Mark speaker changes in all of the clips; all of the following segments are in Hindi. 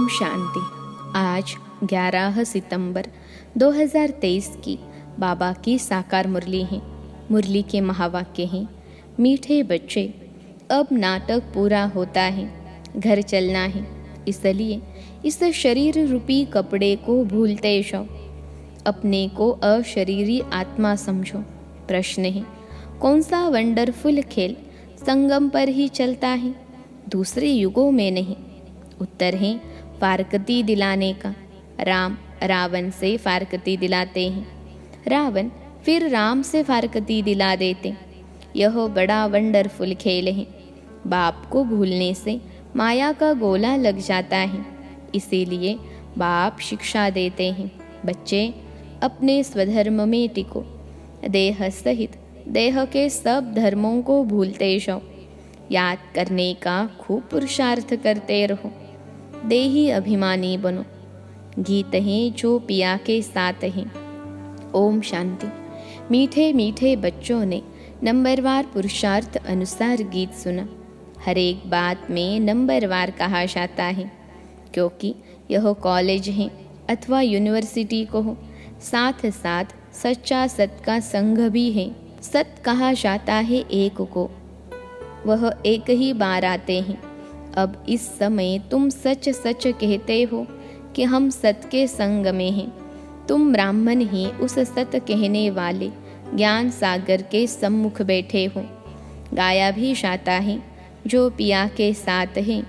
Speaker 1: ओम शांति। आज 11 सितंबर 2023 की बाबा की साकार मुरली है। मुरली के महावाक्य हैं, मीठे बच्चे अब नाटक पूरा होता है, घर चलना है, इसलिए इस शरीर रूपी कपड़े को भूलते जाओ, अपने को अशरीरी आत्मा समझो। प्रश्न है, कौन सा वंडरफुल खेल संगम पर ही चलता है, दूसरे युगों में नहीं? उत्तर है फारकती दिलाने का। राम रावण से फारकती दिलाते हैं, रावण फिर राम से फारकती दिला देते। यह बड़ा वंडरफुल खेल है। बाप को भूलने से माया का गोला लग जाता है, इसीलिए बाप शिक्षा देते हैं, बच्चे अपने स्वधर्म में टिको, देह सहित देह के सब धर्मों को भूलते जाओ, याद करने का खूब पुरुषार्थ करते रहो, देही अभिमानी बनो। गीत हैं जो पिया के साथ हैं। ओम शांति। मीठे मीठे बच्चों ने नंबरवार पुरुषार्थ अनुसार गीत सुना। हर एक बात में नंबरवार कहा जाता है, क्योंकि यह कॉलेज है अथवा यूनिवर्सिटी को हो, साथ साथ सच्चा सत का संघ भी है। सत कहा जाता है एक को, वह एक ही बार आते हैं। अब इस समय तुम सच सच कहते हो कि हम सत के संग में हैं। तुम ब्राह्मण ही उस सत कहने वाले ज्ञान सागर के सम्मुख बैठे हो। गाया भी जाता है, जो पिया के साथ हैं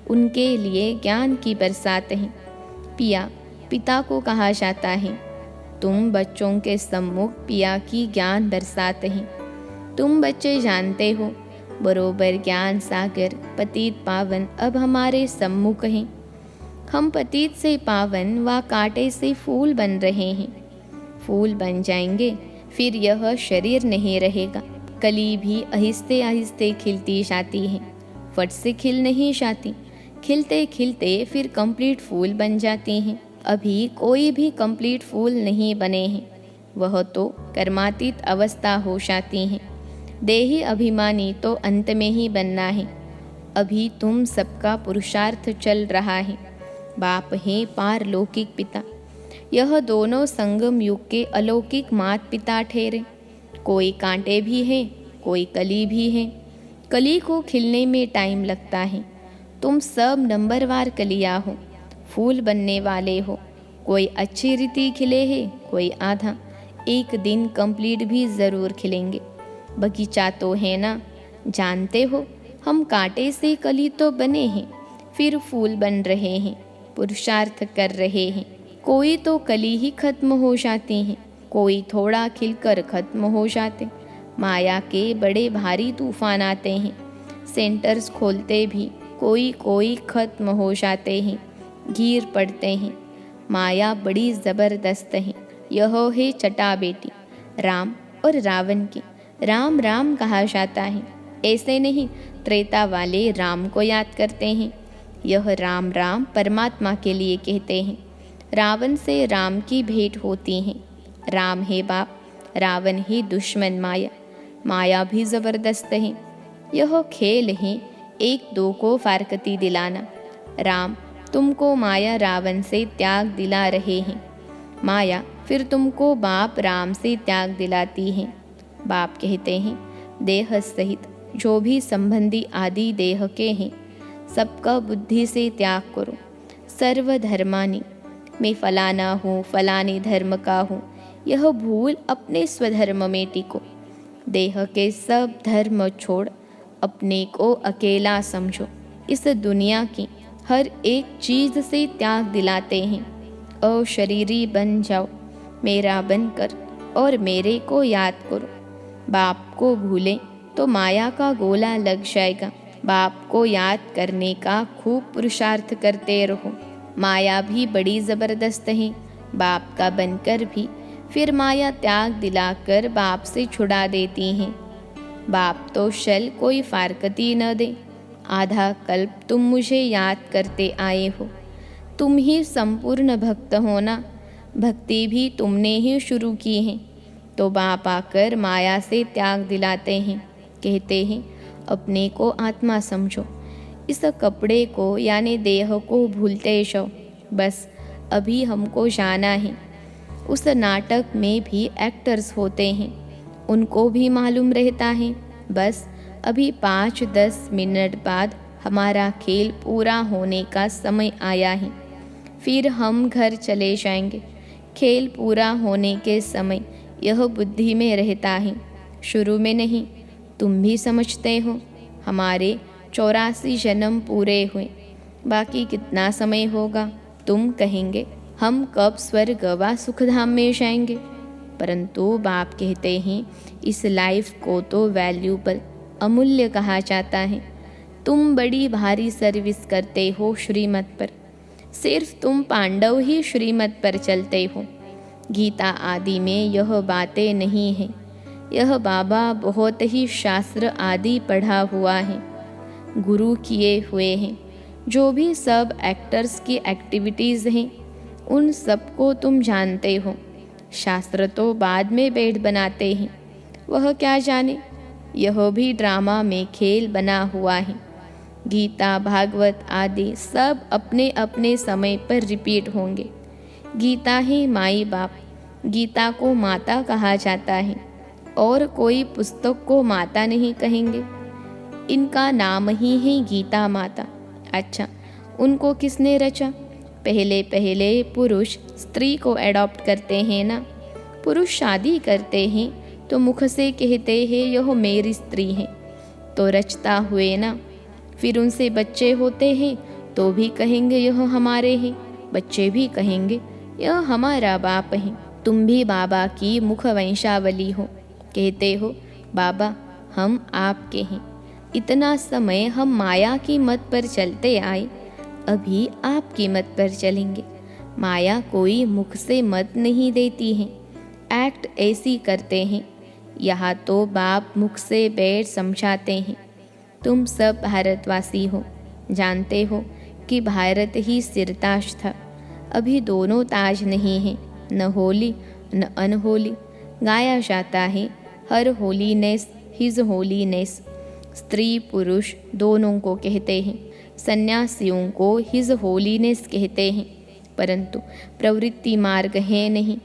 Speaker 1: उनके लिए ज्ञान की बरसात है। पिया पिता को कहा जाता है। तुम बच्चों के सम्मुख पिया की ज्ञान बरसात हैं। तुम बच्चे जानते हो, बरोबर ज्ञान सागर पतित पावन अब हमारे सम्मुख हैं। हम पतित से पावन व कांटे से फूल बन रहे हैं। फूल बन जाएंगे, फिर यह शरीर नहीं रहेगा। कली भी आहिस्ते आहिस्ते खिलती जाती है, फट से खिल नहीं जाती। खिलते खिलते फिर कंप्लीट फूल बन जाती हैं। अभी कोई भी कंप्लीट फूल नहीं बने हैं, वह तो कर्मातीत अवस्था हो जाती हैं। देही अभिमानी तो अंत में ही बनना है। अभी तुम सबका पुरुषार्थ चल रहा है। बाप है पारलौकिक पिता, यह दोनों संगम युग के अलौकिक मात पिता ठहरे। कोई कांटे भी हैं, कोई कली भी है। कली को खिलने में टाइम लगता है। तुम सब नंबरवार कलियाँ हो, फूल बनने वाले हो। कोई अच्छी रीति खिले है, कोई आधा। एक दिन कंप्लीट भी ज़रूर खिलेंगे। बगीचा तो है ना, जानते हो, हम कांटे से कली तो बने हैं, फिर फूल बन रहे हैं, पुरुषार्थ कर रहे हैं। कोई तो कली ही खत्म हो जाती हैं, कोई थोड़ा खिलकर खत्म हो जाते। माया के बड़े भारी तूफान आते हैं, सेंटर्स खोलते भी कोई कोई खत्म हो जाते हैं, गिर पड़ते हैं। माया बड़ी ज़बरदस्त है। यह है चटा बेटी राम और रावण की। राम राम कहा जाता है, ऐसे नहीं त्रेता वाले राम को याद करते हैं। यह राम राम परमात्मा के लिए कहते हैं। रावण से राम की भेंट होती है। राम है बाप, रावण ही दुश्मन माया। माया भी ज़बरदस्त है। यह खेल है एक दो को फारकती दिलाना। राम तुमको माया रावण से त्याग दिला रहे हैं, माया फिर तुमको बाप राम से त्याग दिलाती है। बाप कहते हैं, देह सहित जो भी संबंधी आदि देह के हैं, सबका बुद्धि से त्याग करो। सर्वधर्मानि, मैं फलाना हूँ, फलाने धर्म का हूँ, यह भूल अपने स्वधर्म में टिको। देह के सब धर्म छोड़ अपने को अकेला समझो। इस दुनिया की हर एक चीज़ से त्याग दिलाते हैं। अशरीरी बन जाओ, मेरा बनकर और मेरे को याद करो। बाप को भूलें तो माया का गोला लग जाएगा। बाप को याद करने का खूब पुरुषार्थ करते रहो। माया भी बड़ी ज़बरदस्त है। बाप का बनकर भी फिर माया त्याग दिलाकर बाप से छुड़ा देती हैं। बाप तो शल कोई फारकती न दे। आधा कल्प तुम मुझे याद करते आए हो। तुम ही संपूर्ण भक्त हो ना, भक्ति भी तुमने ही शुरू की है। तो बाप आकर माया से त्याग दिलाते हैं, कहते हैं अपने को आत्मा समझो। इस कपड़े को यानी देह को भूलते जाओ, बस अभी हमको जाना है। उस नाटक में भी एक्टर्स होते हैं, उनको भी मालूम रहता है बस अभी 5-10 मिनट बाद हमारा खेल पूरा होने का समय आया है, फिर हम घर चले जाएंगे। खेल पूरा होने के समय यह बुद्धि में रहता है, शुरू में नहीं। तुम भी समझते हो, हमारे 84 जन्म पूरे हुए, बाकी कितना समय होगा। तुम कहेंगे हम कब स्वर्ग व सुखधाम में जाएंगे, परंतु बाप कहते हैं इस लाइफ को तो वैल्यूबल, अमूल्य कहा जाता है। तुम बड़ी भारी सर्विस करते हो श्रीमत पर, सिर्फ तुम पांडव ही श्रीमत पर चलते हो। गीता आदि में यह बातें नहीं हैं। यह बाबा बहुत ही शास्त्र आदि पढ़ा हुआ है, गुरु किए हुए हैं। जो भी सब एक्टर्स की एक्टिविटीज़ हैं उन सबको तुम जानते हो। शास्त्र तो बाद में बेड बनाते हैं, वह क्या जाने, यह भी ड्रामा में खेल बना हुआ है। गीता भागवत आदि सब अपने अपने समय पर रिपीट होंगे। गीता है माई बाप, गीता को माता कहा जाता है, और कोई पुस्तक को माता नहीं कहेंगे। इनका नाम ही है गीता माता। अच्छा, उनको किसने रचा? पहले पहले पुरुष स्त्री को एडॉप्ट करते हैं ना। पुरुष शादी करते हैं तो मुख से कहते हैं यह मेरी स्त्री है, तो रचता हुए ना। फिर उनसे बच्चे होते हैं तो भी कहेंगे यह हमारे हैं, बच्चे भी कहेंगे यह हमारा बाप है। तुम भी बाबा की मुख वंशावली हो, कहते हो बाबा हम आपके हैं। इतना समय हम माया की मत पर चलते आए, अभी आपकी मत पर चलेंगे। माया कोई मुख से मत नहीं देती है, एक्ट ऐसी करते हैं। यहाँ तो बाप मुख से बैठ समझाते हैं। तुम सब भारतवासी हो, जानते हो कि भारत ही सिरताज था। अभी दोनों ताज नहीं हैं, न होली न अनहोली। गाया जाता है हर होलीनेस हिज होलीनेस। स्त्री पुरुष दोनों को कहते हैं, सन्यासियों को हिज होलीनेस कहते हैं, परंतु प्रवृत्ति मार्ग है नहीं।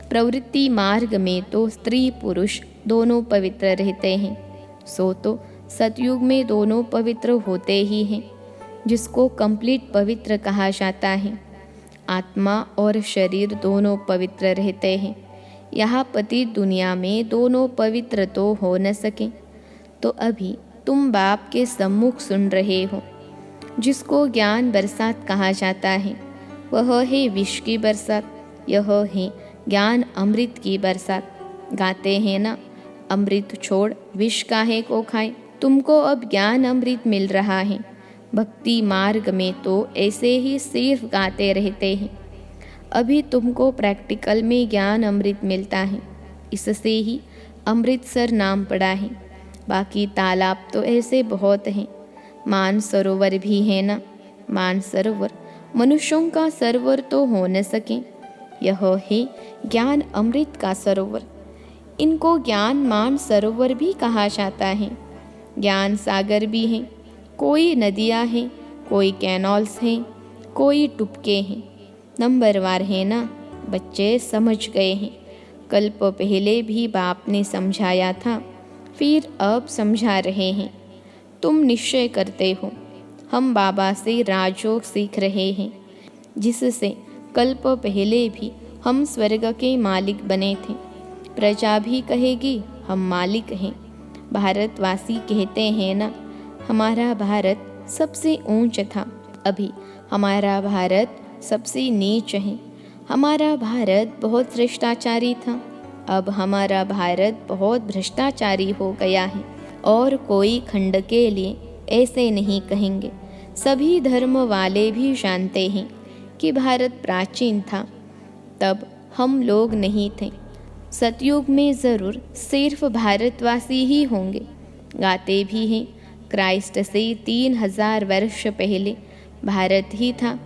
Speaker 1: प्रवृत्ति मार्ग में तो स्त्री पुरुष दोनों पवित्र रहते हैं, सो तो सतयुग में दोनों पवित्र होते ही हैं, जिसको कंप्लीट पवित्र कहा जाता है। आत्मा और शरीर दोनों पवित्र रहते हैं। यहाँ पति दुनिया में दोनों पवित्र तो हो न सके, तो अभी तुम बाप के सम्मुख सुन रहे हो। जिसको ज्ञान बरसात कहा जाता है वह है विष की बरसात, यह है ज्ञान अमृत की बरसात। गाते हैं ना, अमृत छोड़ विष काहे को खाए। तुमको अब ज्ञान अमृत मिल रहा है। भक्ति मार्ग में तो ऐसे ही सिर्फ गाते रहते हैं। अभी तुमको प्रैक्टिकल में ज्ञान अमृत मिलता है, इससे ही अमृतसर नाम पड़ा है। बाकी तालाब तो ऐसे बहुत हैं, मान सरोवर भी है ना। मान सरोवर मनुष्यों का सरोवर तो हो न सके, यह है ज्ञान अमृत का सरोवर। इनको ज्ञान मान सरोवर भी कहा जाता है। ज्ञान सागर भी हैं, कोई नदियाँ हैं, कोई कैनॉल्स हैं, कोई टुपके हैं। नंबरवार है ना, बच्चे समझ गए हैं। कल्प पहले भी बाप ने समझाया था, फिर अब समझा रहे हैं। तुम निश्चय करते हो हम बाबा से राजयोग सीख रहे हैं, जिससे कल्प पहले भी हम स्वर्ग के मालिक बने थे। प्रजा भी कहेगी हम मालिक हैं। भारतवासी कहते हैं ना, हमारा भारत सबसे ऊंच था, अभी हमारा भारत सबसे नीच है। हमारा भारत बहुत भ्रष्टाचारी था, अब हमारा भारत बहुत भ्रष्टाचारी हो गया है। और कोई खंड के लिए ऐसे नहीं कहेंगे। सभी धर्म वाले भी जानते हैं कि भारत प्राचीन था, तब हम लोग नहीं थे। सतयुग में ज़रूर सिर्फ भारतवासी ही होंगे। गाते भी हैं, क्राइस्ट से 3000 वर्ष पहले भारत ही था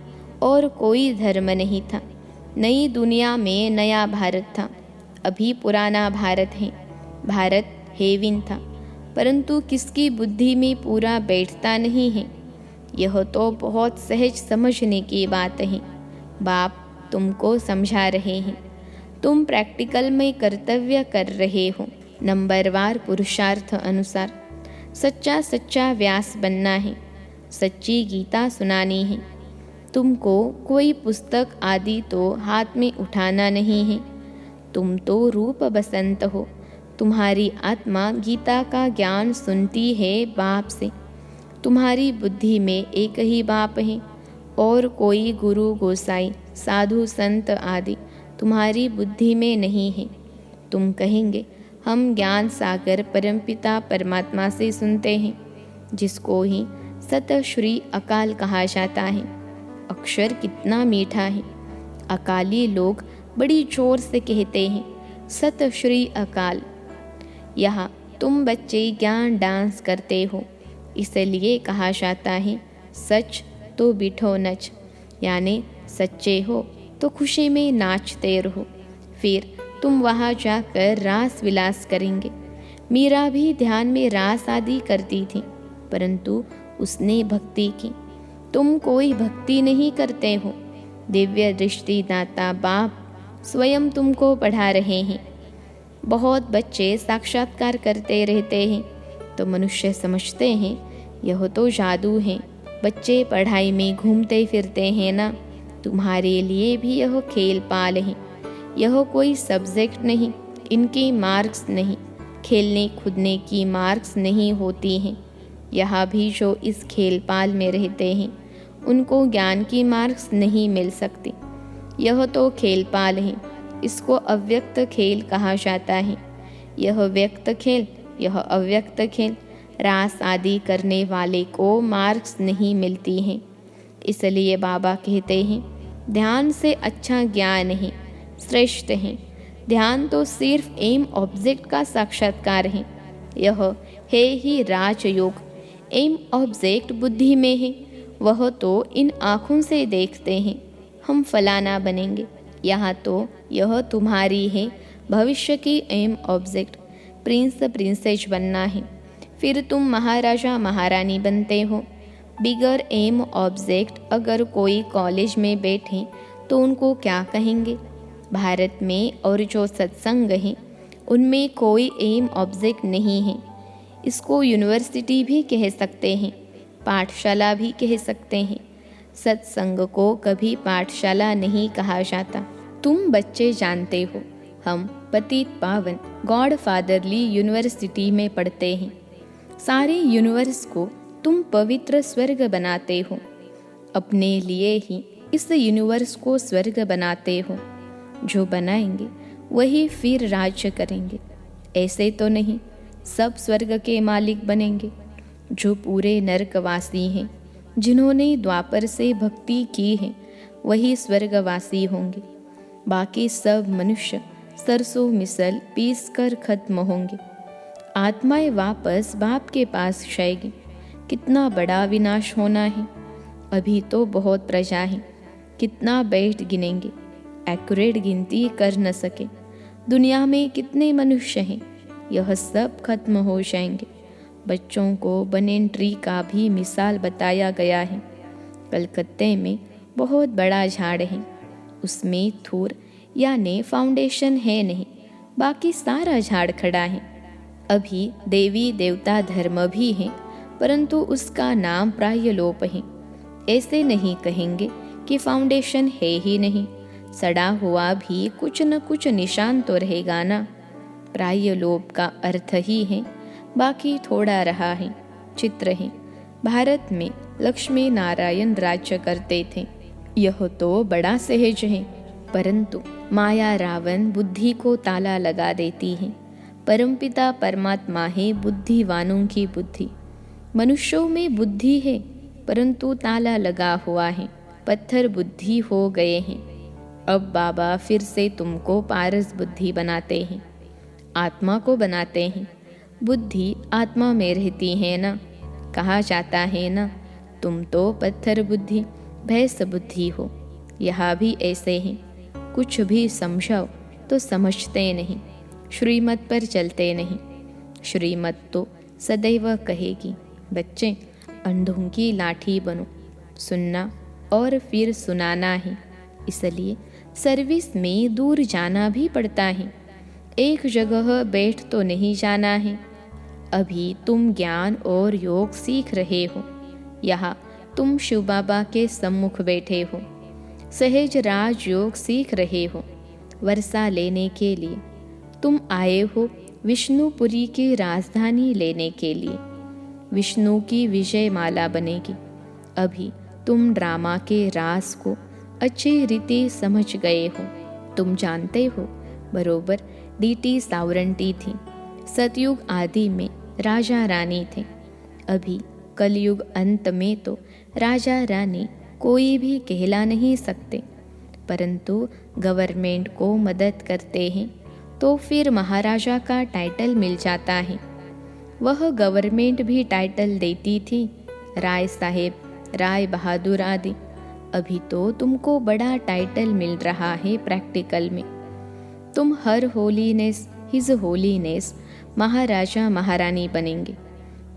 Speaker 1: और कोई धर्म नहीं था। नई दुनिया में नया भारत था, अभी पुराना भारत है। भारत हेविन था, परंतु किसकी बुद्धि में पूरा बैठता नहीं है। यह तो बहुत सहज समझने की बात है। बाप तुमको समझा रहे हैं। तुम प्रैक्टिकल में कर्तव्य कर रहे हो। नंबरवार पुरुषार्थ अनुसार सच्चा सच्चा व्यास बनना है, सच्ची गीता सुनानी है। तुमको कोई पुस्तक आदि तो हाथ में उठाना नहीं है। तुम तो रूप बसंत हो। तुम्हारी आत्मा गीता का ज्ञान सुनती है बाप से। तुम्हारी बुद्धि में एक ही बाप है और कोई गुरु गोसाई साधु संत आदि तुम्हारी बुद्धि में नहीं है। तुम कहेंगे हम ज्ञान सागर परमपिता परमात्मा से सुनते हैं, जिसको ही सत श्री अकाल कहा जाता है। अक्षर कितना मीठा है। अकाली लोग बड़ी जोर से कहते हैं सत श्री अकाल। यहाँ तुम बच्चे ज्ञान डांस करते हो, इसलिए कहा जाता है सच तो बिठो नच, यानी सच्चे हो तो खुशी में नाचते रहो। फिर तुम वहाँ जाकर रास विलास करेंगे। मीरा भी ध्यान में रास आदि करती थी, परंतु उसने भक्ति की। तुम कोई भक्ति नहीं करते हो। दिव्य दृष्टि दाता बाप स्वयं तुमको पढ़ा रहे हैं। बहुत बच्चे साक्षात्कार करते रहते हैं तो मनुष्य समझते हैं यह तो जादू है। बच्चे पढ़ाई में घूमते फिरते हैं ना। तुम्हारे लिए भी यह खेल पाल है। यह कोई सब्जेक्ट नहीं, इनकी मार्क्स नहीं। खेलने कूदने की मार्क्स नहीं होती हैं। यहाँ भी जो इस खेल पाल में रहते हैं उनको ज्ञान की मार्क्स नहीं मिल सकती। यह तो खेल पाल है, इसको अव्यक्त खेल कहा जाता है। यह व्यक्त खेल, यह अव्यक्त खेल। रास आदि करने वाले को मार्क्स नहीं मिलती हैं। इसलिए बाबा कहते हैं ध्यान से अच्छा ज्ञान है, श्रेष्ठ है। ध्यान तो सिर्फ एम ऑब्जेक्ट का साक्षात्कार है। यह है ही राजयोग। एम ऑब्जेक्ट बुद्धि में है, वह तो इन आँखों से देखते हैं हम फलाना बनेंगे। यहाँ तो यह तुम्हारी है भविष्य की एम ऑब्जेक्ट, प्रिंस प्रिंसेस बनना है। फिर तुम महाराजा महारानी बनते हो। बिगर एम ऑब्जेक्ट अगर कोई कॉलेज में बैठे तो उनको क्या कहेंगे? भारत में और जो सत्संग हैं उनमें कोई एम ऑब्जेक्ट नहीं है। इसको यूनिवर्सिटी भी कह सकते हैं, पाठशाला भी कह सकते हैं। सत्संग को कभी पाठशाला नहीं कहा जाता। तुम बच्चे जानते हो हम पतित पावन गॉड फादरली यूनिवर्सिटी में पढ़ते हैं। सारे यूनिवर्स को तुम पवित्र स्वर्ग बनाते हो। अपने लिए ही इस यूनिवर्स को स्वर्ग बनाते हो। जो बनाएंगे वही फिर राज्य करेंगे। ऐसे तो नहीं सब स्वर्ग के मालिक बनेंगे। जो पूरे नरकवासी हैं, जिन्होंने द्वापर से भक्ति की है, वही स्वर्गवासी होंगे। बाकी सब मनुष्य सरसों मिसल पीस कर खत्म होंगे। आत्माएं वापस बाप के पास जाएगी। कितना बड़ा विनाश होना है। अभी तो बहुत प्रजा है, कितना बैठ गिनेंगे, एक्यूरेट गिनती कर न सके। दुनिया में कितने मनुष्य हैं, यह सब खत्म हो जाएंगे। बच्चों को बनेन ट्री का भी मिसाल बताया गया है। कलकत्ते में बहुत बड़ा झाड़ है, उसमें थूर यानी फाउंडेशन है नहीं, बाकी सारा झाड़ खड़ा है। अभी देवी देवता धर्म भी है, परंतु उसका नाम प्रायलोप है। ऐसे नहीं कहेंगे कि फाउंडेशन है ही नहीं, सड़ा हुआ भी कुछ न कुछ निशान तो रहेगा ना। प्रायलोप का अर्थ ही है, बाकी थोड़ा रहा है, चित्र है। भारत में लक्ष्मी नारायण राज्य करते थे, यह तो बड़ा सहज है, परंतु माया रावण बुद्धि को ताला लगा देती है। परमपिता परमात्मा है बुद्धिवानों की बुद्धि। मनुष्यों में बुद्धि है, परंतु ताला लगा हुआ है, पत्थर बुद्धि हो गए हैं। अब बाबा फिर से तुमको पारस बुद्धि बनाते हैं, आत्मा को बनाते हैं। बुद्धि आत्मा में रहती है ना। कहा जाता है ना, तुम तो पत्थर बुद्धि भैंस बुद्धि हो। यहाँ भी ऐसे हैं, कुछ भी समझाओ तो समझते नहीं, श्रीमत पर चलते नहीं। श्रीमत तो सदैव कहेगी बच्चे अंधों की लाठी बनूं, सुनना और फिर सुनाना है, इसलिए सर्विस में दूर जाना भी पड़ता है। एक जगह बैठ तो नहीं जाना है। अभी तुम ज्ञान और योग सीख रहे हो। यहाँ तुम शिव बाबा के सम्मुख बैठे हो, सहज राज योग सीख रहे हो। वर्षा लेने के लिए तुम आए हो विष्णुपुरी की राजधानी लेने के लिए। विष्णु की विजय माला बनेगी। अभी तुम ड्रामा के रास को अच्छी रीति समझ गए हो। तुम जानते हो बरोबर डीटी सावरंटी थी। सतयुग आदि में राजा रानी थे। अभी कलयुग अंत में तो राजा रानी कोई भी कहला नहीं सकते, परंतु गवर्नमेंट को मदद करते हैं तो फिर महाराजा का टाइटल मिल जाता है। वह गवर्नमेंट भी टाइटल देती थी, राय साहेब, राय बहादुर आदि। अभी तो तुमको बड़ा टाइटल मिल रहा है प्रैक्टिकल में। तुम हर होलीनेस हिज होलीनेस महाराजा महारानी बनेंगे।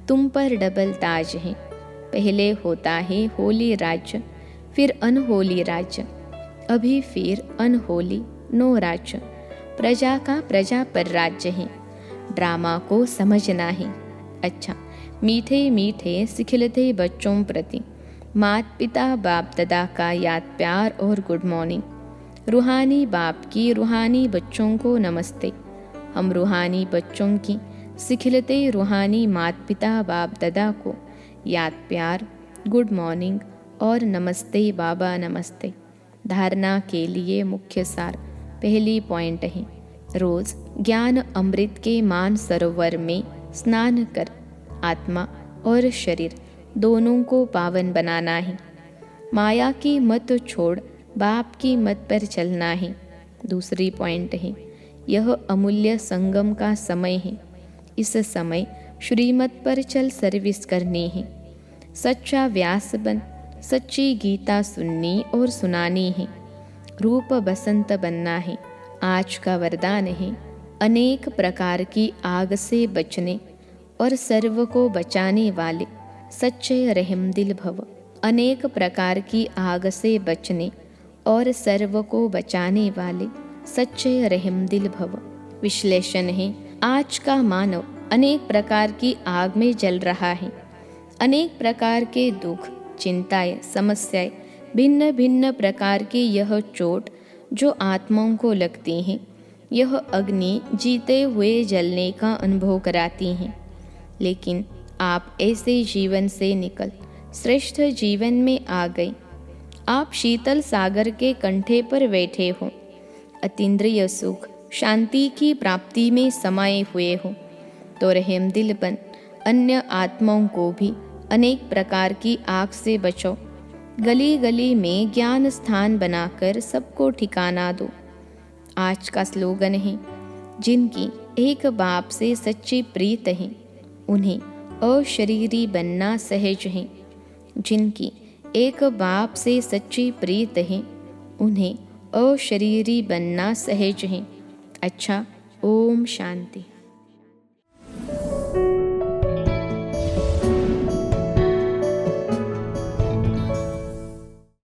Speaker 1: तुम पर डबल ताज है। पहले होता है होली राज्य, फिर अनहोली राज्य, अभी फिर अनहोली नो राज्य। प्रजा का प्रजा पर राज्य है। ड्रामा को समझना है। अच्छा, मीठे मीठे सिखिलते बच्चों प्रति मात पिता बाप दादा का याद प्यार और गुड मॉर्निंग। रूहानी बाप की रूहानी बच्चों को नमस्ते। हम रूहानी बच्चों की सिखिलते रूहानी मात पिता बाप दादा को याद प्यार, गुड मॉर्निंग और नमस्ते बाबा नमस्ते। धारणा के लिए मुख्य सार पहली पॉइंट है, रोज ज्ञान अमृत के मान सरोवर में स्नान कर आत्मा और शरीर दोनों को पावन बनाना है। माया की मत छोड़ बाप की मत पर चलना है। दूसरी पॉइंट है, यह अमूल्य संगम का समय है। इस समय श्रीमत पर चल सर्विस करनी है। सच्चा व्यास बन सच्ची गीता सुननी और सुनानी है। रूप बसंत बनना है। आज का वरदान है, अनेक प्रकार की आग से बचने और सर्व को बचाने वाले सच्चे रहमदिल भव। अनेक प्रकार की आग से बचने और सर्व को बचाने वाले सच्चे रहमदिल भव। विश्लेषण है, आज का मानव अनेक प्रकार की आग में जल रहा है। अनेक प्रकार के दुख, चिंताएं, समस्याएं, भिन्न भिन्न प्रकार की यह चोट जो आत्माओं को लगती हैं, यह अग्नि जीते हुए जलने का अनुभव कराती हैं। लेकिन आप ऐसे जीवन से निकल श्रेष्ठ जीवन में आ गए। आप शीतल सागर के कंठे पर बैठे हो। अतीन्द्रिय सुख, शांति की प्राप्ति में समाये हुए हो। तो रहमदिल बन अन्य आत्माओं को भी अनेक प्रकार की आग से बचाओ। गली गली में ज्ञान स्थान बनाकर सबको ठिकाना दो। आज का स्लोगन है, जिनकी एक बाप से सच्ची प्रीत है उन्हें अशरीरी बनना सहज है। जिनकी एक बाप से सच्ची प्रीत है उन्हें अशरीरी बनना सहज है। अच्छा, ओम शांति।